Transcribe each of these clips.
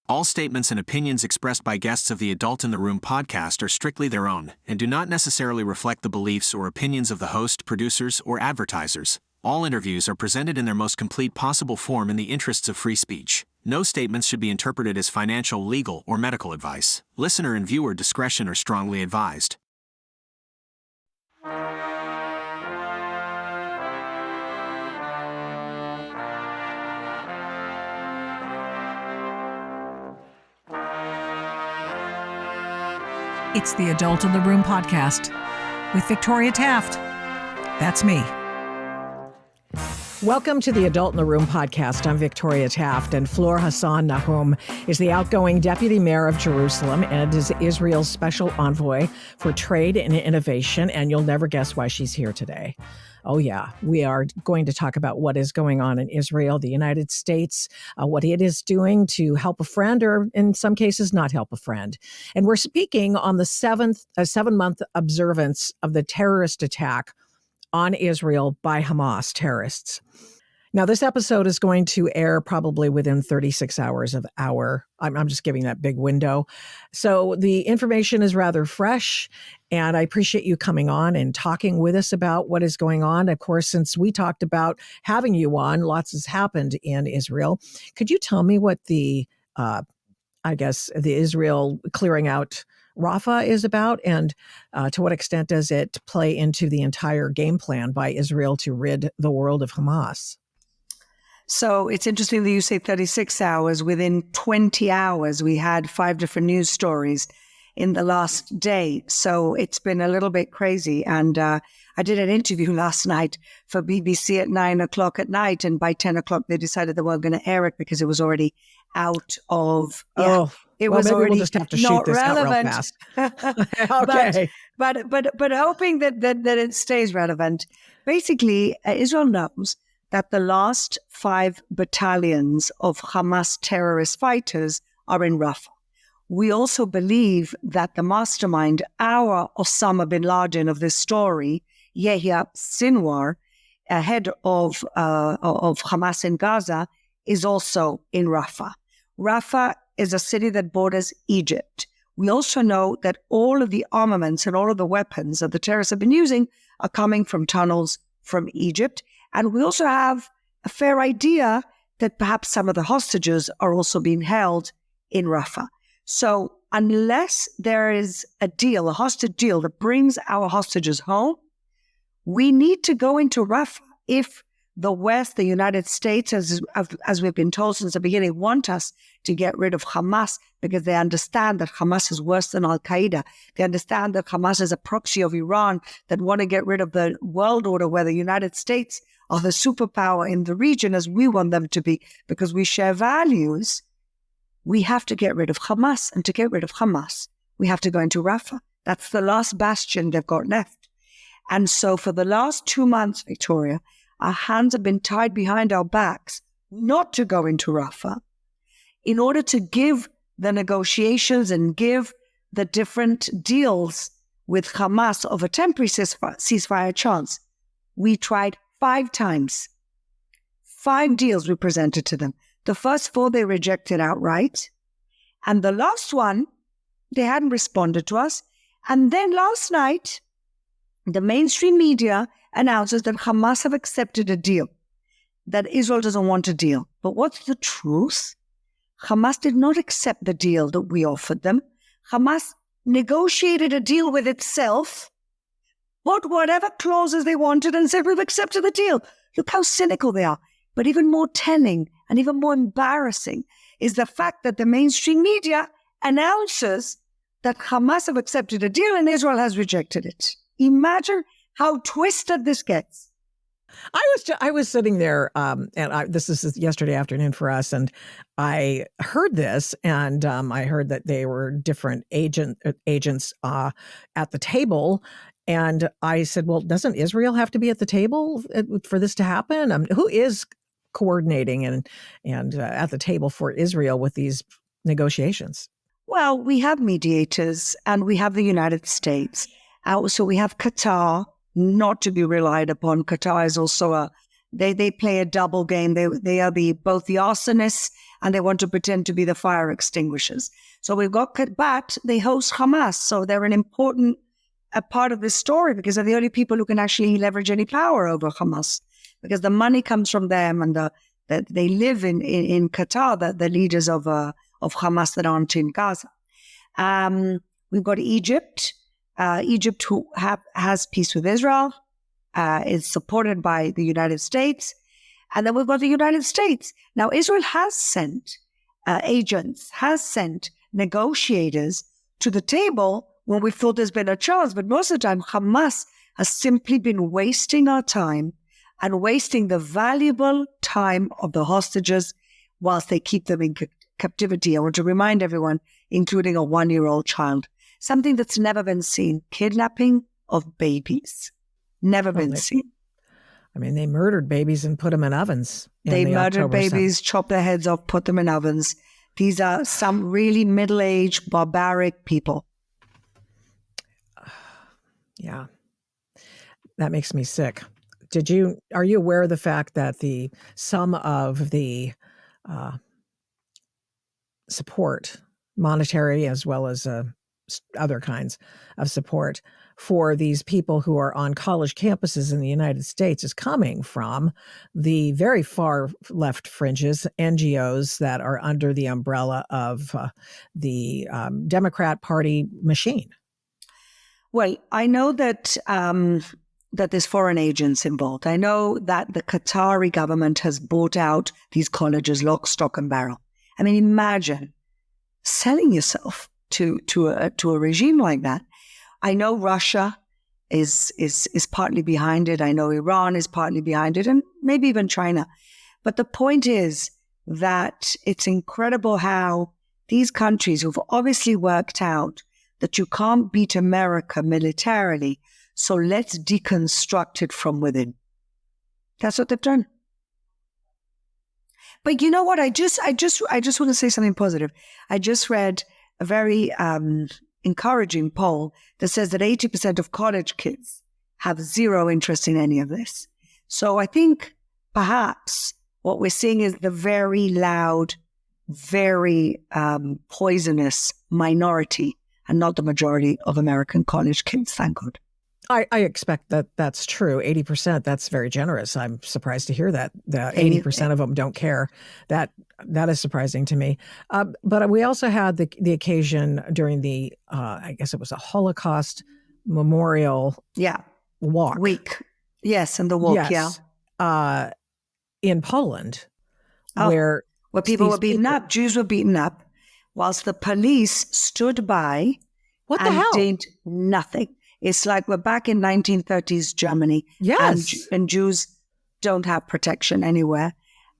All statements and opinions expressed by guests of the Adult in the Room podcast are strictly their own and do not necessarily reflect the beliefs or opinions of the host, producers, or advertisers. All interviews are presented in their most complete possible form in the interests of free speech. No statements should be interpreted as financial, legal, or medical advice. Listener and viewer discretion are strongly advised. It's the Adult in the Room podcast with Victoria Taft. That's me. Welcome to the Adult in the Room podcast. I'm Victoria Taft, and Fleur Hassan-Nahoum is the outgoing deputy mayor of Jerusalem and is Israel's special envoy for trade and innovation, and you'll never guess why she's here today. Oh, yeah. We are going to talk about what is going on in Israel, the United States, what it is doing to help a friend, or in some cases, not help a friend. And we're speaking on the seven-month observance of the terrorist attack on Israel by Hamas terrorists. Now, this episode is going to air probably within 36 hours of I'm just giving that big window. So the information is rather fresh, and I appreciate you coming on and talking with us about what is going on. Of course, since we talked about having you on, lots has happened in Israel. Could you tell me what the Israel clearing out Rafah is about, and to what extent does it play into the entire game plan by Israel to rid the world of Hamas? So it's interesting that you say 36 hours. Within 20 hours, we had 5 different news stories in the last day. So it's been a little bit crazy. And I did an interview last night for BBC at 9 o'clock at night. And by 10 o'clock, they decided they weren't going to air it because it was already out of... It was already we'll just have to shoot this relevant. Out real fast. Okay. But hoping that it stays relevant. Basically, Israel knows that the last 5 battalions of Hamas terrorist fighters are in Rafah. We also believe that the mastermind, our Osama bin Laden of this story, Yahya Sinwar, head of Hamas in Gaza, is also in Rafah. Rafah is a city that borders Egypt. We also know that all of the armaments and all of the weapons that the terrorists have been using are coming from tunnels from Egypt. And we also have a fair idea that perhaps some of the hostages are also being held in Rafah. So unless there is a hostage deal that brings our hostages home, we need to go into Rafah. If the West, the United States, as we've been told since the beginning, want us to get rid of Hamas because they understand that Hamas is worse than Al-Qaeda. They understand that Hamas is a proxy of Iran that want to get rid of the world order where the United States are the superpower in the region as we want them to be because we share values. We have to get rid of Hamas. And to get rid of Hamas, we have to go into Rafah. That's the last bastion they've got left. And so for the last 2 months, Victoria, our hands have been tied behind our backs not to go into Rafah in order to give the negotiations and give the different deals with Hamas of a temporary ceasefire a chance. We tried 5 times. 5 deals we presented to them. The first 4 they rejected outright. And the last one, they hadn't responded to us. And then last night, the mainstream media announces that Hamas have accepted a deal, that Israel doesn't want a deal. But what's the truth? Hamas did not accept the deal that we offered them. Hamas negotiated a deal with itself, put whatever clauses they wanted and said, we've accepted the deal. Look how cynical they are. But even more telling and even more embarrassing is the fact that the mainstream media announces that Hamas have accepted a deal and Israel has rejected it. Imagine how twisted this gets. I was sitting there, this is yesterday afternoon for us, and I heard this, and I heard that they were different agents at the table, and I said, well, doesn't Israel have to be at the table for this to happen? Who is coordinating and at the table for Israel with these negotiations? Well, we have mediators, and we have the United States. Also, we have Qatar, not to be relied upon. Qatar is also They play a double game. They are both the arsonists and they want to pretend to be the fire extinguishers. So we've got, but they host Hamas. So they're an important part of this story because they're the only people who can actually leverage any power over Hamas because the money comes from them and that they live in Qatar, the leaders of Hamas that aren't in Gaza. We've got Egypt. Egypt who has peace with Israel, is supported by the United States. And then we've got the United States. Now, Israel has sent agents, has sent negotiators to the table when we thought there's been a chance. But most of the time, Hamas has simply been wasting our time and wasting the valuable time of the hostages whilst they keep them in captivity. I want to remind everyone, including a 1-year-old child, something that's never been seen, kidnapping of babies. Never been seen. I mean, they murdered babies and put them in ovens. They murdered babies, chopped their heads off, put them in ovens. These are some really middle-aged, barbaric people. Yeah. That makes me sick. Are you aware of the fact that some of the support, monetary as well as other kinds of support for these people who are on college campuses in the United States is coming from the very far left fringes, NGOs that are under the umbrella of the Democrat Party machine? Well, I know that there's foreign agents involved. I know that the Qatari government has bought out these colleges lock, stock, and barrel. I mean, imagine selling yourself to a regime like that. I know Russia is partly behind it. I know Iran is partly behind it, and maybe even China. But the point is that it's incredible how these countries who've obviously worked out that you can't beat America militarily, so let's deconstruct it from within. That's what they've done. But you know what? I just want to say something positive. I just read a very encouraging poll that says that 80% of college kids have zero interest in any of this. So I think perhaps what we're seeing is the very loud, very poisonous minority and not the majority of American college kids, thank God. I expect that that's true. 80%, that's very generous. I'm surprised to hear that. The 80% of them don't care. That is surprising to me. But we also had the occasion during the, I guess it was a Holocaust Memorial walk. Week. Yes, and the walk, yes. In Poland, where people were beaten up. Jews were beaten up, whilst the police stood by and did nothing. It's like we're back in 1930s Germany. Yes. And Jews don't have protection anywhere.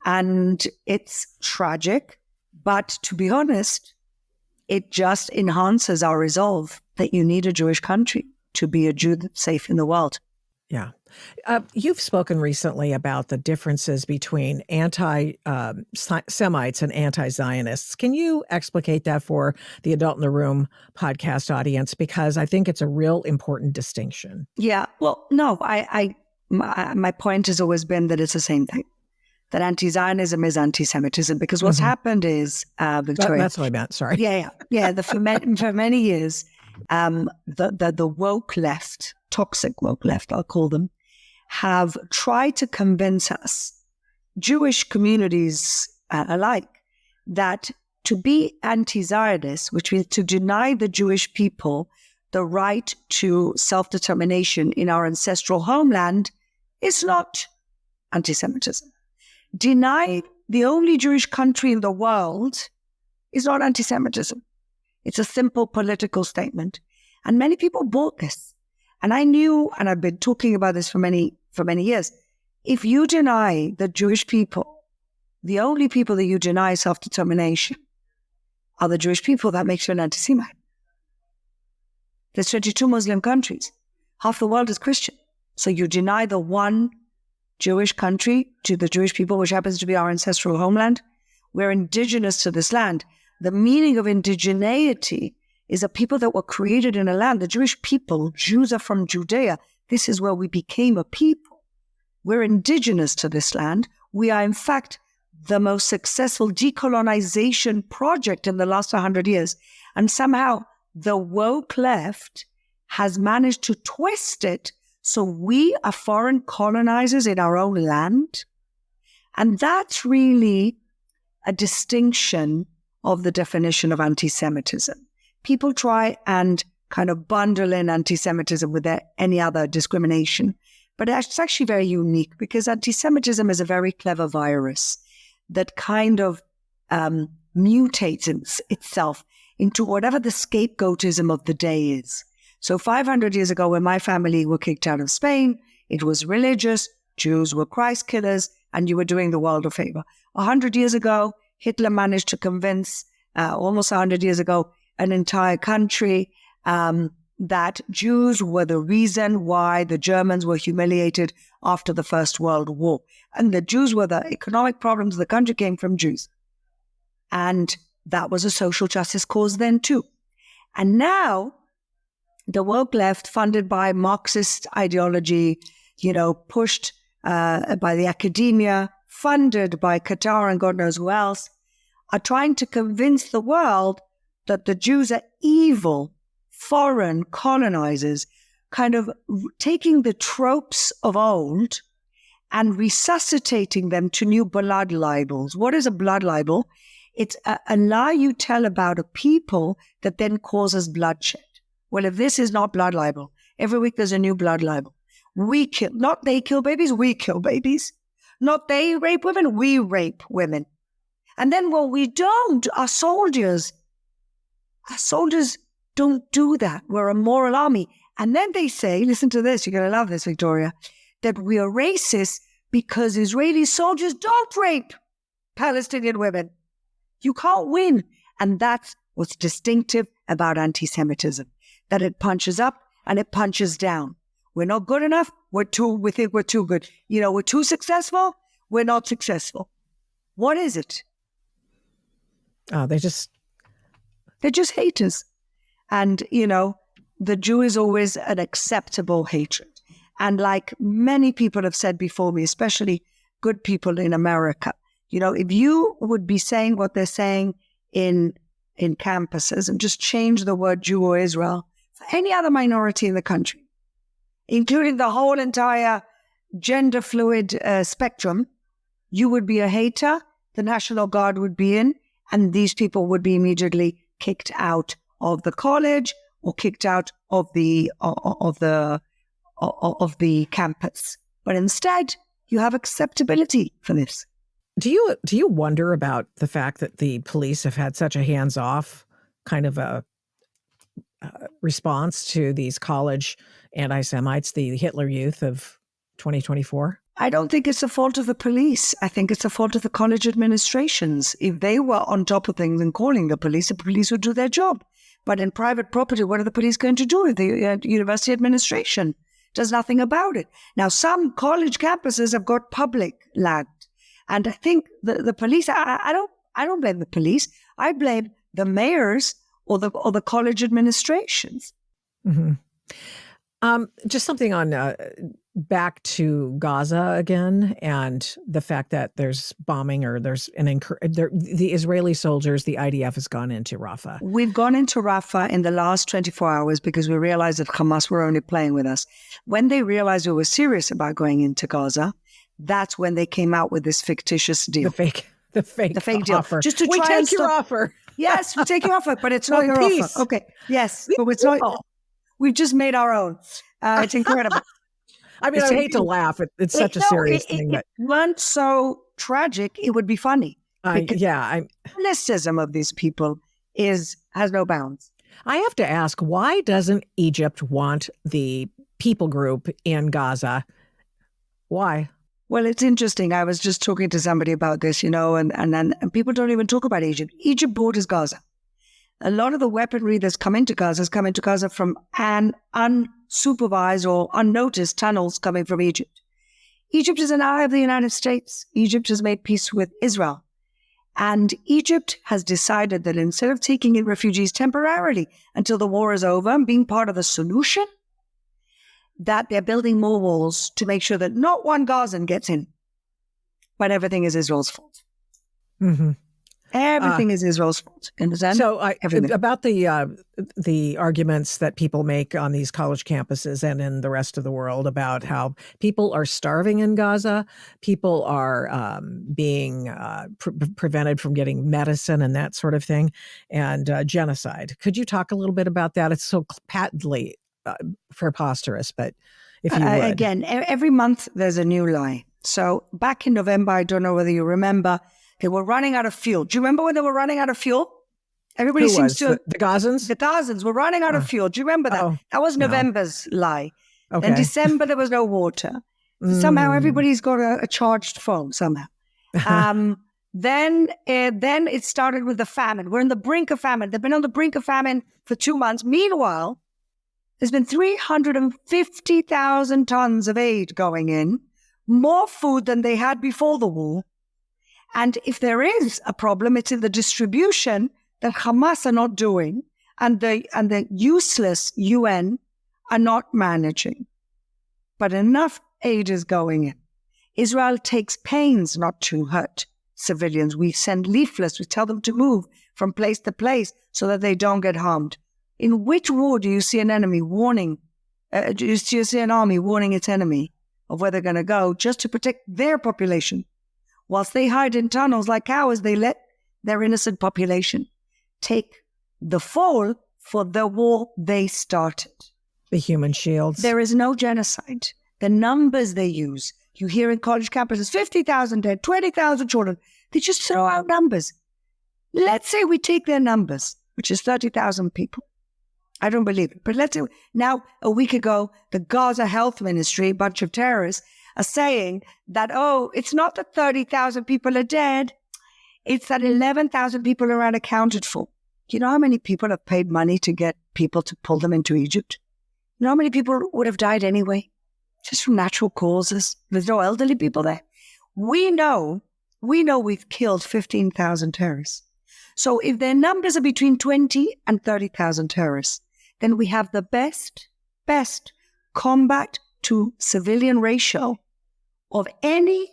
And it's tragic. But to be honest, it just enhances our resolve that you need a Jewish country to be a Jew that's safe in the world. Yeah. You've spoken recently about the differences between anti-Semites and anti-Zionists. Can you explicate that for the Adult in the Room podcast audience? Because I think it's a real important distinction. Yeah. Well, no, my point has always been that it's the same thing, that anti-Zionism is anti-Semitism, because what's happened is, Victoria. That's what I meant. Sorry. Yeah. For many years, the woke left, toxic woke left, I'll call them, have tried to convince us, Jewish communities alike, that to be anti-Zionist, which means to deny the Jewish people the right to self-determination in our ancestral homeland, is not anti-Semitism. Deny the only Jewish country in the world is not anti-Semitism. It's a simple political statement. And many people bought this. And I knew, and I've been talking about this for many years, if you deny the Jewish people, the only people that you deny self-determination are the Jewish people, that makes you an anti-Semite. There's 22 Muslim countries. Half the world is Christian. So you deny the one Jewish country to the Jewish people, which happens to be our ancestral homeland. We're indigenous to this land. The meaning of indigeneity is a people that were created in a land. The Jewish people, Jews are from Judea. This is where we became a people. We're indigenous to this land. We are, in fact, the most successful decolonization project in the last 100 years. And somehow the woke left has managed to twist it so we are foreign colonizers in our own land. And that's really a distinction of the definition of anti-Semitism. People try and kind of bundle in anti-Semitism with any other discrimination. But it's actually very unique because anti-Semitism is a very clever virus that kind of mutates itself into whatever the scapegoatism of the day is. So 500 years ago, when my family were kicked out of Spain, it was religious, Jews were Christ killers, and you were doing the world a favor. 100 years ago, Hitler managed to convince, almost 100 years ago, an entire country that Jews were the reason why the Germans were humiliated after the First World War. And the Jews were the economic problems of the country came from Jews. And that was a social justice cause then too. And now, the woke left, funded by Marxist ideology, pushed by the academia, funded by Qatar and God knows who else, are trying to convince the world that the Jews are evil, foreign colonizers, kind of taking the tropes of old and resuscitating them to new blood libels. What is a blood libel? It's a lie you tell about a people that then causes bloodshed. Well, if this is not blood libel, every week there's a new blood libel. Not they kill babies, we kill babies. Not they rape women, we rape women. And then when we don't, our soldiers don't do that. We're a moral army. And then they say, listen to this, you're going to love this, Victoria, that we are racist because Israeli soldiers don't rape Palestinian women. You can't win. And that's what's distinctive about anti-Semitism, that it punches up and it punches down. We're not good enough. We think we're too good. We're too successful. We're not successful. What is it? They're just haters. And, the Jew is always an acceptable hatred. And like many people have said before me, especially good people in America, if you would be saying what they're saying in campuses and just change the word Jew or Israel for any other minority in the country, including the whole entire gender fluid spectrum, you would be a hater, the National Guard would be in, and these people would be immediately kicked out of the college or kicked out of the campus. But instead, you have acceptability for this. Do you wonder about the fact that the police have had such a hands-off kind of a response to these college anti-Semites, the Hitler Youth of 2024? I don't think it's the fault of the police. I think it's the fault of the college administrations. If they were on top of things and calling the police would do their job. But in private property, what are the police going to do if the university administration does nothing about it? Now, some college campuses have got public land. And I think the police, I don't blame the police. I blame the mayors or the college administrations. Mm-hmm. Just something on back to Gaza again, and the fact that there's bombing or there's the Israeli soldiers, the IDF has gone into Rafah. We've gone into Rafah in the last 24 hours because we realized that Hamas were only playing with us. When they realized we were serious about going into Gaza, that's when they came out with this fictitious deal. The fake deal. Offer. Just to we try take and your offer. Yes, we take your offer, but it's not your offer. Okay. Yes, but it's not. We've just made our own. It's incredible. I mean, I hate to laugh. It's such a serious thing. If it weren't so tragic, it would be funny. Cynicism of these people has no bounds. I have to ask, why doesn't Egypt want the people group in Gaza? Why? Well, it's interesting. I was just talking to somebody about this, and people don't even talk about Egypt. Egypt borders Gaza. A lot of the weaponry that's come into Gaza has come into Gaza from an unsupervised or unnoticed tunnels coming from Egypt. Egypt is an ally of the United States. Egypt has made peace with Israel. And Egypt has decided that instead of taking in refugees temporarily until the war is over and being part of the solution, that they're building more walls to make sure that not one Gazan gets in, but everything is Israel's fault. Mm-hmm. Everything is Israel's fault. Understand? So Everything. about the arguments that people make on these college campuses and in the rest of the world about how people are starving in Gaza, people are being prevented from getting medicine and that sort of thing, and genocide. Could you talk a little bit about that? It's so patently preposterous, but if you would. Again, every month there's a new lie. So back in November, I don't know whether you remember, they were running out of fuel. Do you remember when they were running out of fuel? Everybody Who seems was? to... The Gazans? The Gazans were running out of fuel. Do you remember that? That was November's lie. Okay. Then December, there was no water. Somehow everybody's got a charged phone somehow. Then it started with the famine. We're on the brink of famine. They've been on the brink of famine for 2 months. Meanwhile, there's been 350,000 tons of aid going in, more food than they had before the war. And if there is a problem, it's in the distribution that Hamas are not doing and the useless UN are not managing. But enough aid is going in. Israel takes pains not to hurt civilians. We send leaflets. We tell them to move from place to place so that they don't get harmed. In which war do you see an enemy warning? Do you see an army warning its enemy of where they're going to go just to protect their population? Whilst they hide in tunnels like cowards, they let their innocent population take the fall for the war they started. The human shields. There is no genocide. The numbers they use, you hear in college campuses, 50,000 dead, 20,000 children. They just throw out numbers. Let's say we take their numbers, which is 30,000 people. I don't believe it. But let's say now, a week ago, the Gaza Health Ministry, a bunch of terrorists, are saying that, it's not that 30,000 people are dead. It's that 11,000 people are unaccounted for. Do you know how many people have paid money to get people to pull them into Egypt? You know how many people would have died anyway? Just from natural causes. There's no elderly people there. We know we've killed 15,000 terrorists. So if their numbers are between 20 and 30,000 terrorists, then we have the best combat to civilian ratio of any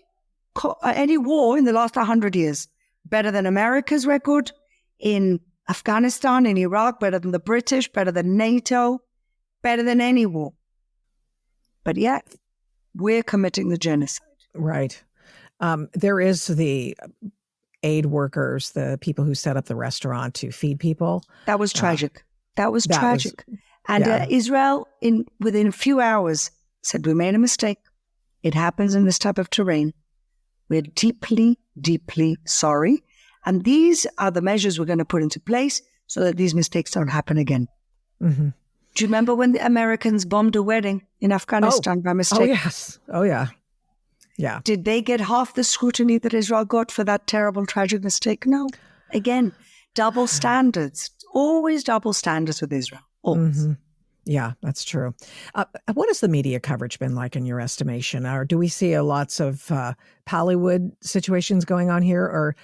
war in the last 100 years. Better than America's record in Afghanistan, in Iraq, better than the British, better than NATO, better than any war. But yet, we're committing the genocide. Right. There is the aid workers, the people who set up the restaurant to feed people. That was tragic. That was tragic. Israel, within a few hours, said, we made a mistake. It happens in this type of terrain. We're deeply, deeply sorry. And these are the measures we're going to put into place so that these mistakes don't happen again. Mm-hmm. Do you remember when the Americans bombed a wedding in Afghanistan by mistake? Oh, yes. Oh, yeah. Yeah. Did they get half the scrutiny that Israel got for that terrible, tragic mistake? No. Again, double standards. Always double standards with Israel. Always. Mm-hmm. Yeah, that's true. What has the media coverage been like in your estimation? Or do we see lots of Hollywood situations going on here? Or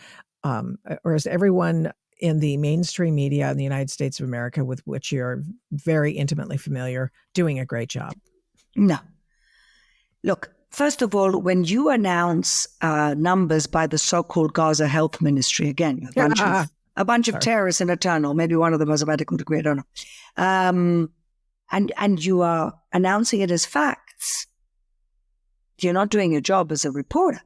is everyone in the mainstream media in the United States of America, with which you're very intimately familiar, doing a great job? No. Look, first of all, when you announce numbers by the so-called Gaza Health Ministry, again, a bunch of terrorists in a tunnel, maybe one of them has a medical degree, I don't know. And you are announcing it as facts. You're not doing your job as a reporter.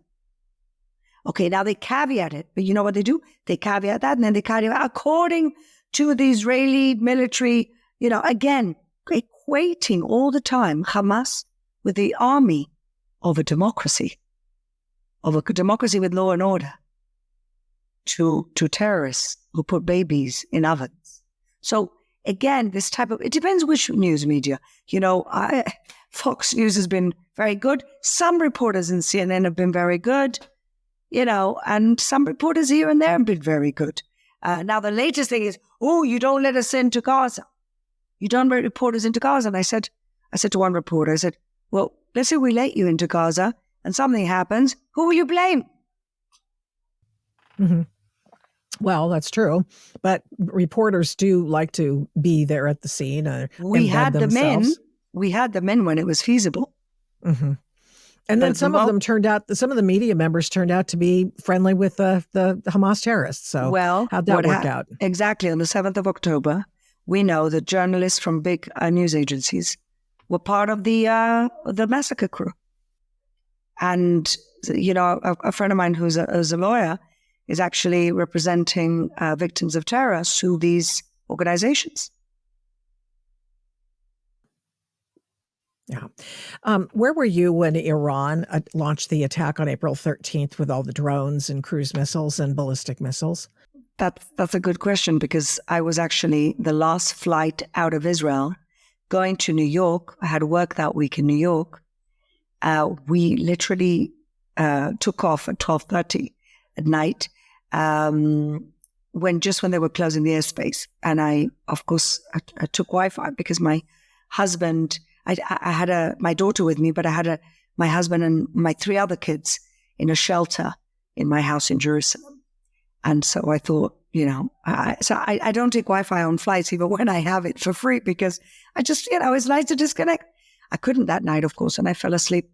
Okay, now they caveat it, but you know what they do? They caveat that, and then they caveat according to the Israeli military, again, equating all the time Hamas with the army of a democracy with law and order, to terrorists who put babies in ovens. So again, this type of, it depends which news media. Fox News has been very good. Some reporters in CNN have been very good, and some reporters here and there have been very good. Now, the latest thing is, you don't let us into Gaza. You don't let reporters into Gaza. And I said to one reporter, I said, well, let's say we let you into Gaza and something happens. Who will you blame? Mm-hmm. Well, that's true. But reporters do like to be there at the scene. We had the men we had them in when it was feasible. Mm-hmm. And then some of the media members turned out to be friendly with the Hamas terrorists. So how'd that work out? Exactly. On the 7th of October, we know that journalists from big news agencies were part of the massacre crew. And, a friend of mine who's a lawyer is actually representing victims of terror through these organizations. Yeah. Where were you when Iran launched the attack on April 13th with all the drones and cruise missiles and ballistic missiles? That's a good question, because I was actually the last flight out of Israel going to New York. I had work that week in New York. We literally took off at 12:30 at night when they were closing the airspace. And I took Wi-Fi because my husband... I had my daughter with me, but I had my husband and my 3 other kids in a shelter in my house in Jerusalem. And so I thought, I don't take Wi-Fi on flights even when I have it for free, because I just, it's nice to disconnect. I couldn't that night, of course, and I fell asleep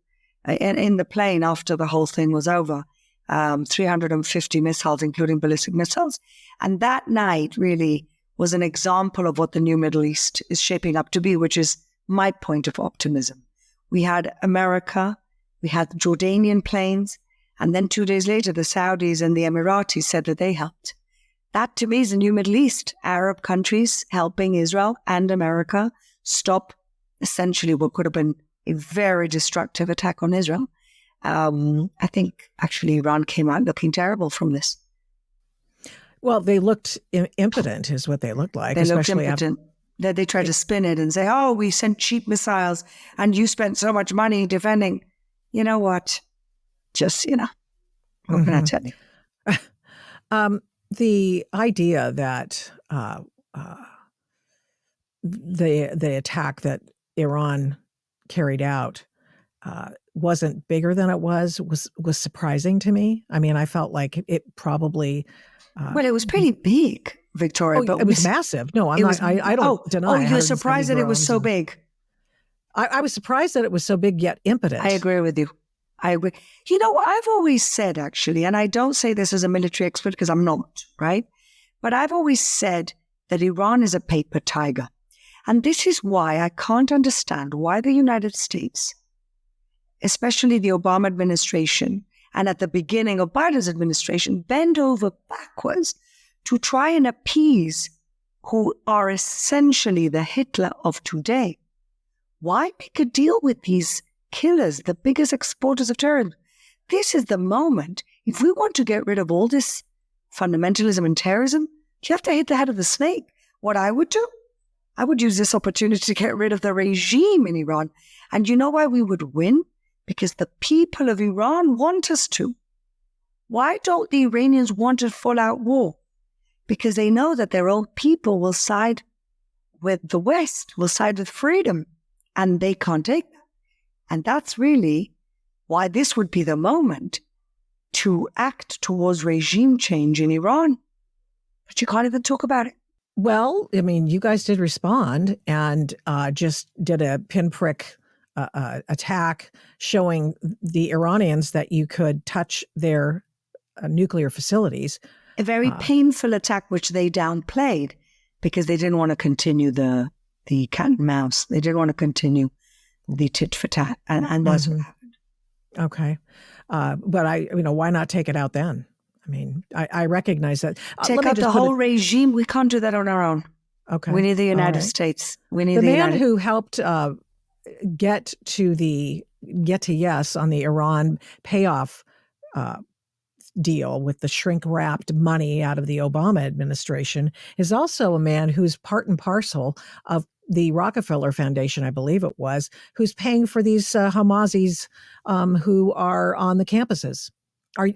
in the plane after the whole thing was over. 350 missiles, including ballistic missiles. And that night really was an example of what the new Middle East is shaping up to be, which is my point of optimism. We had America, we had Jordanian planes, and then 2 days later, the Saudis and the Emiratis said that they helped. That to me is the new Middle East. Arab countries helping Israel and America stop essentially what could have been a very destructive attack on Israel. I think actually Iran came out looking terrible from this. Well, they looked impotent is what they looked like. They looked impotent. They tried to spin it and say, oh, we sent cheap missiles and you spent so much money defending. You know what? Just, what can I tell you? The idea that the attack that Iran carried out wasn't bigger than it was surprising to me. I mean, I felt like it probably... well, it was pretty big, Victoria. But it was massive. No, I don't deny. Oh, you're surprised that it was so big. I was surprised that it was so big yet impotent. I agree with you. I agree. I've always said, actually, and I don't say this as a military expert because I'm not, right? But I've always said that Iran is a paper tiger. And this is why I can't understand why the United States, especially the Obama administration, and at the beginning of Biden's administration, bend over backwards to try and appease who are essentially the Hitler of today. Why make a deal with these killers, the biggest exporters of terrorism? This is the moment. If we want to get rid of all this fundamentalism and terrorism, you have to hit the head of the snake. What I would do, I would use this opportunity to get rid of the regime in Iran. And you know why we would win? Because the people of Iran want us to. Why don't the Iranians want a full-out war? Because they know that their own people will side with the West, will side with freedom, and they can't take that. And that's really why this would be the moment to act towards regime change in Iran. But you can't even talk about it. Well, I mean, you guys did respond and just did a pinprick attack showing the Iranians that you could touch their nuclear facilities. A very painful attack, which they downplayed because they didn't want to continue the cat and mouse. They didn't want to continue the tit for tat. And that's what happened. Okay. But why not take it out then? I mean, I recognize that. Take out the whole regime. We can't do that on our own. Okay. We need the United States. We need the man who helped get to yes on the Iran payoff deal with the shrink-wrapped money out of the Obama administration is also a man who's part and parcel of the Rockefeller Foundation, I believe it was, who's paying for these Hamazis who are on the campuses.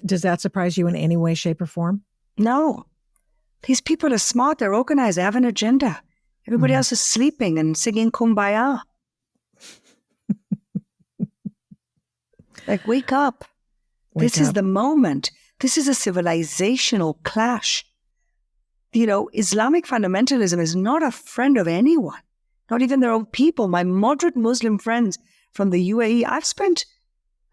Does that surprise you in any way, shape, or form? No. These people are smart. They're organized. They have an agenda. Everybody else is sleeping and singing Kumbaya. Like, wake up. This is the moment. This is a civilizational clash. Islamic fundamentalism is not a friend of anyone. not even their own people. My moderate Muslim friends from the UAE, I've spent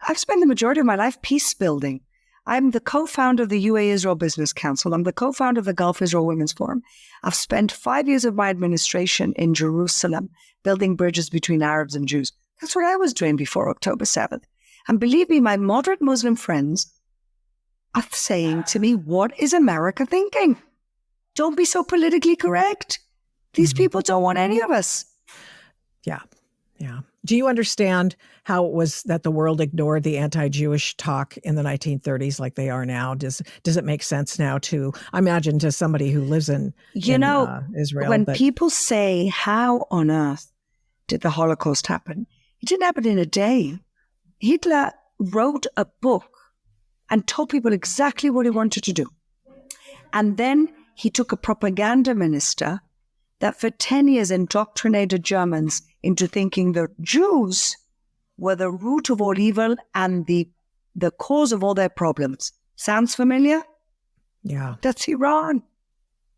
the majority of my life peace building. I'm the co-founder of the UAE Israel Business Council. I'm the co-founder of the Gulf Israel Women's Forum. I've spent 5 years of my administration in Jerusalem building bridges between Arabs and Jews. That's what I was doing before October 7th. And believe me, my moderate Muslim friends are saying to me, what is America thinking? Don't be so politically correct. These people don't want any of us. Yeah. Yeah. Do you understand how it was that the world ignored the anti-Jewish talk in the 1930s like they are now? Does it make sense now to, I imagine, to somebody who lives in Israel? When people say, how on earth did the Holocaust happen? It didn't happen in a day. Hitler wrote a book and told people exactly what he wanted to do. And then he took a propaganda minister that for 10 years indoctrinated Germans into thinking the Jews were the root of all evil and the cause of all their problems. Sounds familiar? Yeah. That's Iran.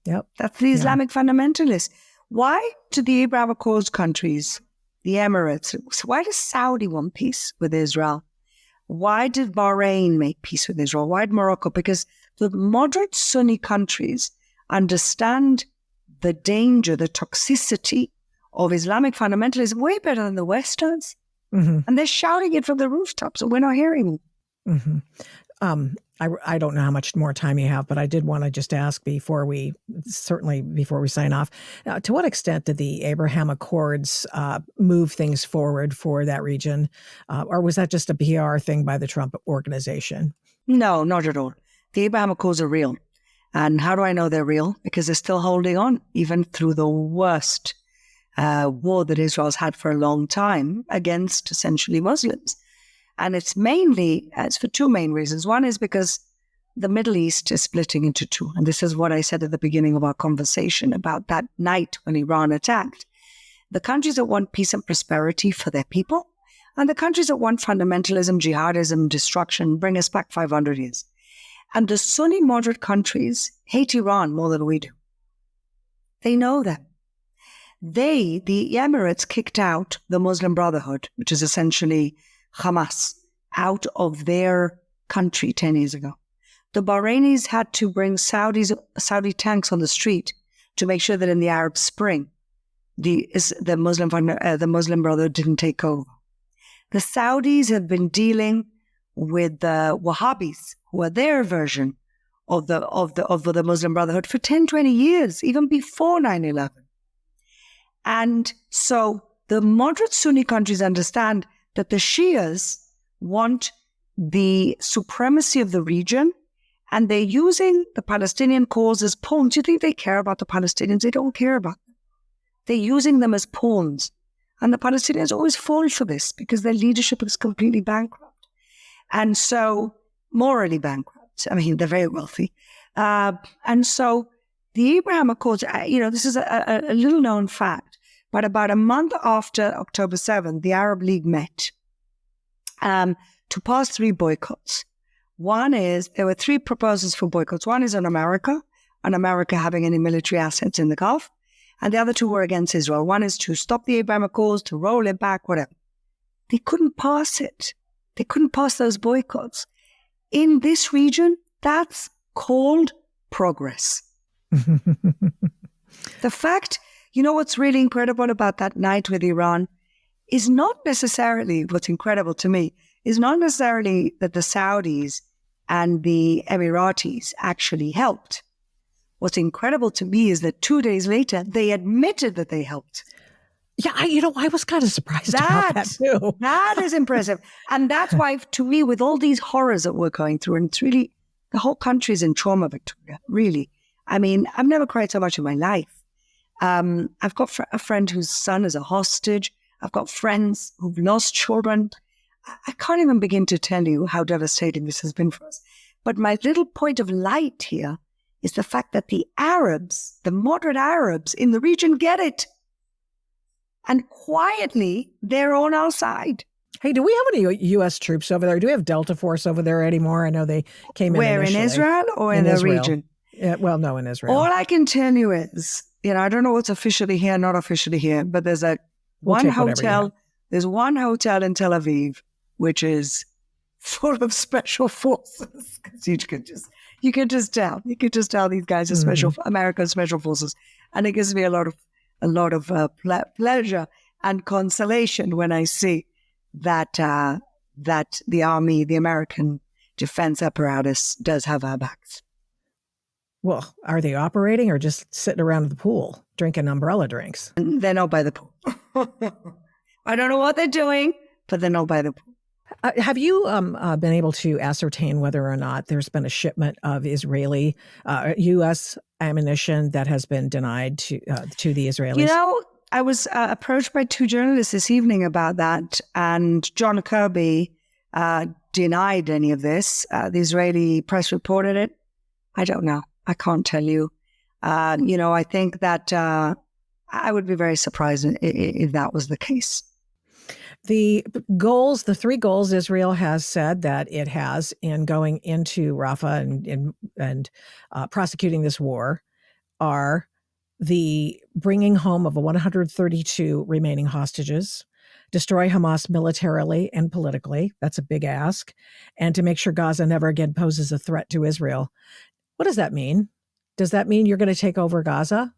Yep. That's the Islamic fundamentalists. Why do the Abraham Accords countries, the Emirates, why does Saudi want peace with Israel? Why did Bahrain make peace with Israel? Why did Morocco? Because the moderate Sunni countries understand the danger, the toxicity of Islamic fundamentalism way better than the Westerns. Mm-hmm. And they're shouting it from the rooftops, and we're not hearing it. Mm-hmm. I don't know how much more time you have, but I did want to just ask before we sign off, to what extent did the Abraham Accords move things forward for that region? Or was that just a PR thing by the Trump organization? No, not at all. The Abraham Accords are real. And how do I know they're real? Because they're still holding on, even through the worst war that Israel's had for a long time against essentially Muslims. And it's for two main reasons. One is because the Middle East is splitting into two. And this is what I said at the beginning of our conversation about that night when Iran attacked. The countries that want peace and prosperity for their people, and the countries that want fundamentalism, jihadism, destruction, bring us back 500 years. And the Sunni moderate countries hate Iran more than we do. They know them. The Emirates, kicked out the Muslim Brotherhood, which is essentially Hamas, out of their country 10 years ago. The Bahrainis had to bring Saudi tanks on the street to make sure that in the Arab Spring, the Muslim Brotherhood didn't take over. The Saudis have been dealing with the Wahhabis, who are their version of the Muslim Brotherhood for 10, 20 years, even before 9/11. And so the moderate Sunni countries understand that the Shias want the supremacy of the region, and they're using the Palestinian cause as pawns. Do you think they care about the Palestinians? They don't care about them. They're using them as pawns. And the Palestinians always fall for this because their leadership is completely bankrupt. And so, morally bankrupt. I mean, they're very wealthy. And so the Abraham Accords, this is a little known fact, but about a month after October 7th, the Arab League met to pass 3 boycotts. One is, there were 3 proposals for boycotts. One is on America having any military assets in the Gulf, and the other 2 were against Israel. One is to stop the Abraham Accords, to roll it back, whatever. They couldn't pass it. They couldn't pass those boycotts. In this region, that's called progress. The fact, what's really incredible about that night with Iran is not necessarily, what's incredible to me, is not necessarily that the Saudis and the Emiratis actually helped. What's incredible to me is that 2 days later, they admitted that they helped. Yeah, I was kind of surprised about that too. That is impressive. And that's why, to me, with all these horrors that we're going through, and it's really, the whole country is in trauma, Victoria, really. I mean, I've never cried so much in my life. I've got a friend whose son is a hostage. I've got friends who've lost children. I can't even begin to tell you how devastating this has been for us. But my little point of light here is the fact that the Arabs, the moderate Arabs in the region, get it. And quietly, they're on our side. Hey, do we have any U.S. troops over there? Do we have Delta Force over there anymore? I know they came in Where, initially. in Israel or in the Israel. region? Yeah, well, no, in Israel. All I can tell you is I don't know what's officially here, not officially here, but there's We'll one take whatever you have. hotel. There's one hotel in Tel Aviv which is full of special forces. 'Cause you can just tell these guys are American special forces, and it gives me a lot of pleasure and consolation when I see that the army, the American defense apparatus, does have our backs. Well, are they operating or just sitting around the pool drinking umbrella drinks? And they're not by the pool. I don't know what they're doing, but they're not by the pool. Have you been able to ascertain whether or not there's been a shipment of Israeli U.S. ammunition that has been denied to the Israelis? I was approached by 2 journalists this evening about that, and John Kirby denied any of this. The Israeli press reported it. I don't know. I can't tell you. I think that I would be very surprised if that was the case. The 3 goals Israel has said that it has in going into Rafah and prosecuting this war are the bringing home of 132 remaining hostages, destroy Hamas militarily and politically. That's a big ask. And to make sure Gaza never again poses a threat to Israel. What does that mean? Does that mean you're going to take over Gaza?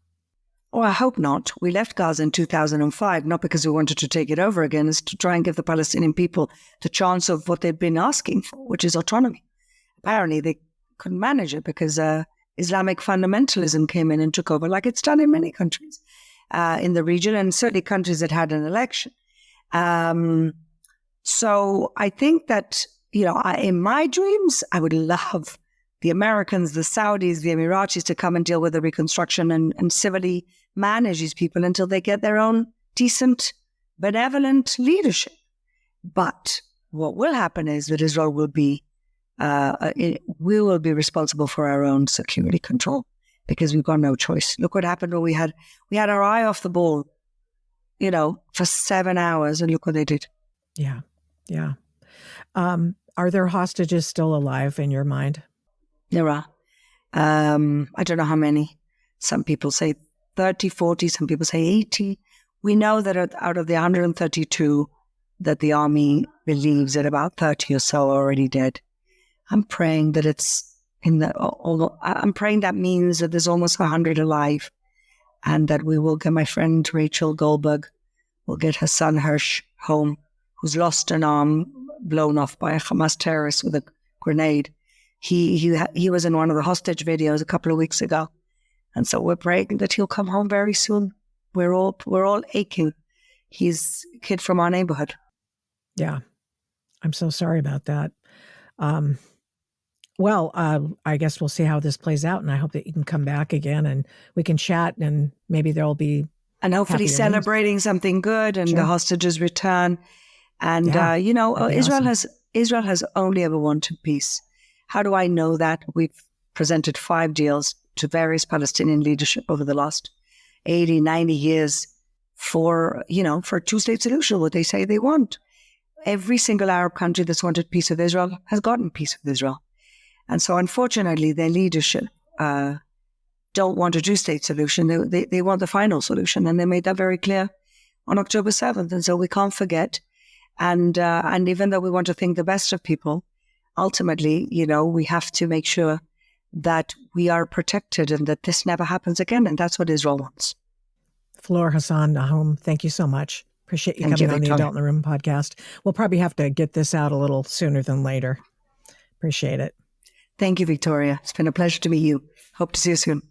Oh, I hope not. We left Gaza in 2005, not because we wanted to take it over again, it's to try and give the Palestinian people the chance of what they've been asking for, which is autonomy. Apparently, they couldn't manage it because Islamic fundamentalism came in and took over, like it's done in many countries in the region, and certainly countries that had an election. So I think that, in my dreams, I would love the Americans, the Saudis, the Emiratis to come and deal with the reconstruction and civilly manage these people until they get their own decent, benevolent leadership. But what will happen is that Israel will be, we will be responsible for our own security control because we've got no choice. Look what happened when we had our eye off the ball, for 7 hours, and look what they did. Yeah. Are there hostages still alive in your mind? There are. I don't know how many. Some people say 30, 40, some people say 80. We know that out of the 132 that the army believes that about 30 or so are already dead. I'm praying that I'm praying that means that there's almost 100 alive, and that we will get my friend Rachel Goldberg, will get her son Hirsch home, who's lost an arm blown off by a Hamas terrorist with a grenade. He was in one of the hostage videos a couple of weeks ago. And so we're praying that he'll come home very soon. We're all aching. He's a kid from our neighborhood. Yeah. I'm so sorry about that. I guess we'll see how this plays out, and I hope that you can come back again and we can chat, and maybe there'll be and hopefully celebrating something good, and the hostages return. And Israel has only ever wanted peace. How do I know that? We've presented 5 deals to various Palestinian leadership over the last 80, 90 years for a 2-state solution, what they say they want. Every single Arab country that's wanted peace with Israel has gotten peace with Israel. And so unfortunately, their leadership don't want a 2-state solution. They want the final solution. And they made that very clear on October 7th. And so we can't forget. And even though we want to think the best of people, ultimately, we have to make sure that we are protected and that this never happens again. And that's what Israel wants. Fleur Hassan-Nahoum, thank you so much. Appreciate you coming on the Adult in the Room podcast. We'll probably have to get this out a little sooner than later. Appreciate it. Thank you, Victoria. It's been a pleasure to meet you. Hope to see you soon.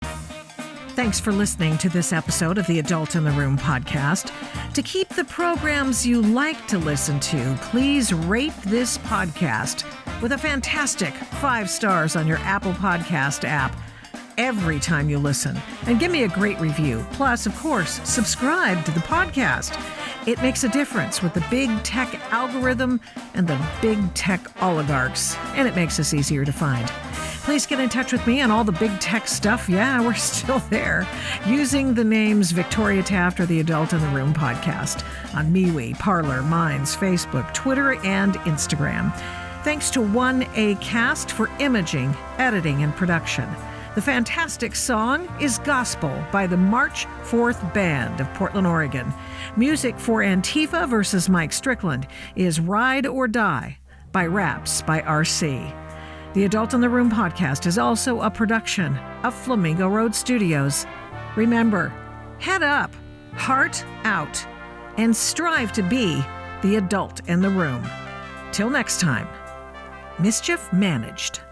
Thanks for listening to this episode of the Adult in the Room podcast. To keep the programs you like to listen to, please rate this podcast with a fantastic 5 stars on your Apple Podcast app every time you listen. And give me a great review. Plus, of course, subscribe to the podcast. It makes a difference with the big tech algorithm and the big tech oligarchs, and it makes us easier to find. Please get in touch with me on all the big tech stuff. Yeah, we're still there. Using the names Victoria Taft or the Adult in the Room podcast on MeWe, Parler, Minds, Facebook, Twitter, and Instagram. Thanks to 1A Cast for imaging, editing, and production. The fantastic song is Gospel by the March 4th Band of Portland, Oregon. Music for Antifa versus Mike Strickland is Ride or Die by Raps by RC. The Adult in the Room podcast is also a production of Flamingo Road Studios. Remember, head up, heart out, and strive to be the adult in the room. Till next time, mischief managed.